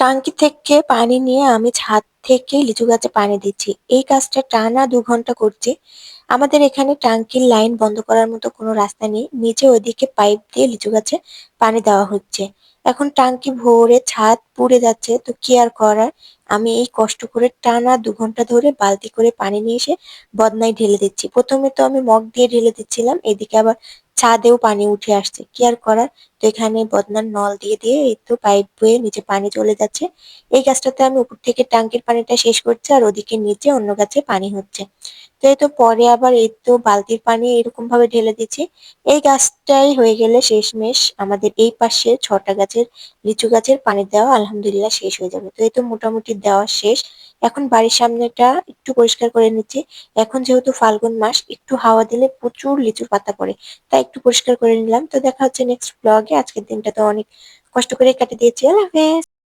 টাঙ্কি থেকে পানি নিয়ে আমি ছাদ থেকে লিচু গাছে পানি দিচ্ছি। এই কাজটা টানা ২ ঘন্টা করছি। আমাদের এখানে টাঙ্কির লাইন বন্ধ করার মতো কোনো রাস্তা নেই। নিচে ওইদিকে পাইপ দিয়ে লিচু গাছে পানি দেওয়া হচ্ছে। এখন টাঙ্কি ভরে ছাদ পুড়ে যাচ্ছে, তো কি আর করার। আমি এই কষ্ট করে টানা ২ ঘন্টা ধরে বালতি করে পানি নিয়ে এসে বদনায় ঢেলে দিচ্ছি। প্রথমে তো আমি মগ দিয়ে ঢেলে দিচ্ছিলাম, এদিকে আবার ছাদেও পানি উঠে আসছে, কি আর করার। তো এখানে বদনার নল দিয়ে দিয়ে এই তো পাইপ বয়ে নিচে পানি চলে যাচ্ছে। এই গাছটাতে আমি উপর থেকে ট্যাঙ্কির পানিটা শেষ করছি, আর ওদিকে নিচে অন্য গাছে পানি হচ্ছে। তো এই তো পরে আবার এই তো বালতির পানি এরকম ভাবে ঢেলে দিচ্ছি। এই গাছটাই হয়ে গেলে শেষমেশ আমাদের এই পাশে ৬টা গাছের লিচু গাছের পানি দেওয়া আলহামদুলিল্লাহ শেষ হয়ে যাবে। তো এই তো মোটামুটি দেওয়া শেষ। এখন বাড়ির সামনেটা একটু পরিষ্কার করে নিচ্ছি। এখন যেহেতু ফাল্গুন মাস, একটু হাওয়া দিলে প্রচুর লিচুর পাতা পড়ে, তাই একটু পরিষ্কার করে নিলাম। তো দেখা হচ্ছে নেক্সট ব্লগে। আজকের দিনটা তো অনেক কষ্ট করে কেটে দিয়েছি। আল্লাহ হাফেজ।